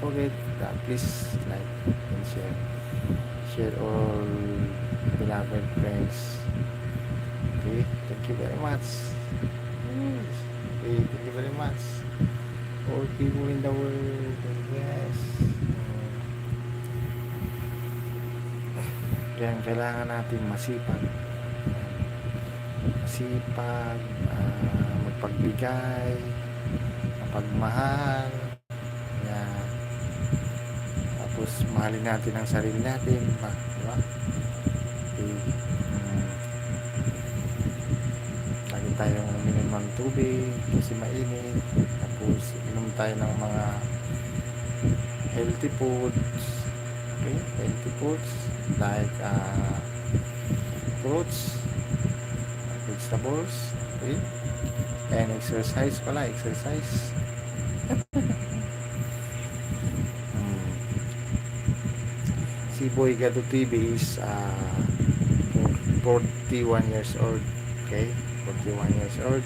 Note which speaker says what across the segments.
Speaker 1: forget that please like and share all beloved friends. Okay, thank you very much. Okay, thank you very much. All people in the world. Yes. Kaya kailangan natin masipag. Masipag, magpagbigay, mapagmahal. Yan. Tapos mahalin natin ang sarili natin. Diba? Okay. Lagi tayong uminom ng tubig kasi mainit. Tapos inom tayo ng mga healthy foods. Okay? Healthy foods like fruits, vegetables. Okay? And exercise pala. Exercise. Si Boy Gado TV is 41 years old. Okay? 41 years old.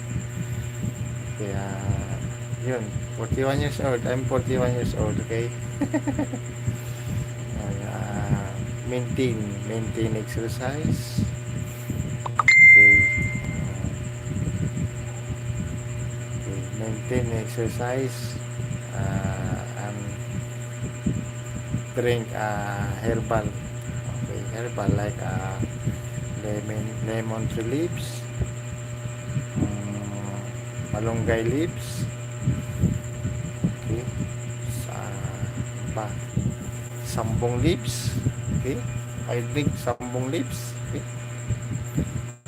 Speaker 1: Kaya yun, 41 years old. I'm 41 years old. Okay? Maintain exercise. Okay. Maintain exercise. And drink herbal. Okay, herbal like lemon tree leaves, malunggay leaves. Okay. Sambong leaves. Okay, I drink sambong leaves. Okay,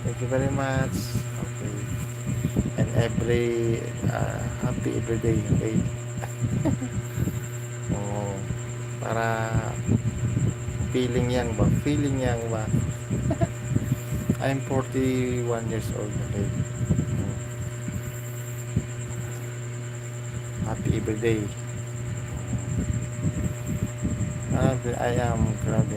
Speaker 1: thank you very much. Okay, and happy every day. Okay. Oh, para feeling yang ba I'm 41 years old. Okay. Happy every day. I am from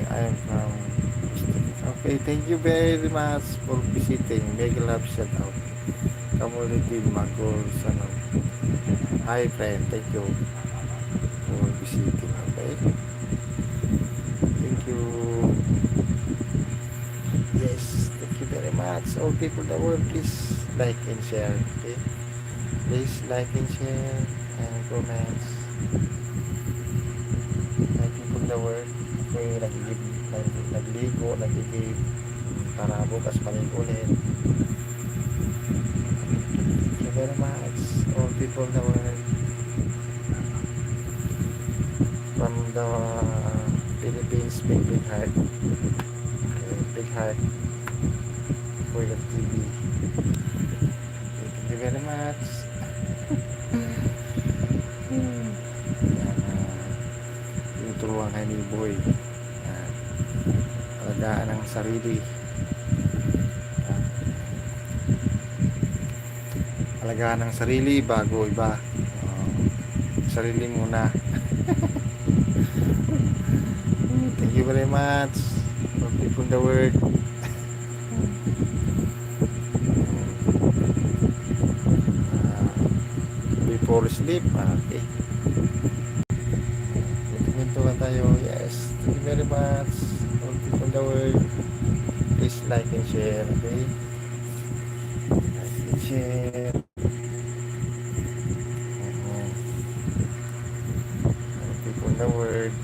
Speaker 1: okay, thank you very much for visiting. Make love shout out community Magol Sano. Hi friend, thank you for visiting. Okay, thank you. Yes, thank you very much. All people in the world, please like and share. Okay, please like and share and comments. The word may nagligo, nagigib para bukas maligo ulit. Thank you very much all people in the world from the Philippines. Big heart. Okay, big heart for the TV. Okay, thank you very much. Turuan kay ni Boy, alagaan ang sarili, alagaan ang sarili bago iba. Sarili muna. Thank you very much for people in the world. Before sleep. Okay, tayo. Yes, thank you very much all people in the world. Please like and share. Okay, like and share. All people in the world.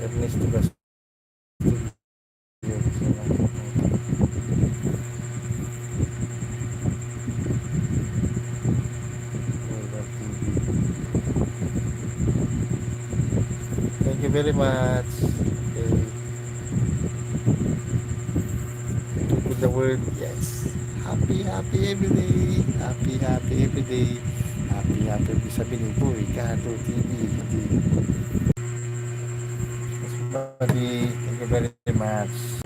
Speaker 1: Ernest tugas. Thank you very much. Okay. With the word, yes. Happy every day. Happy every day. Happy sabi ni Boy Gado TV. Thank you very much.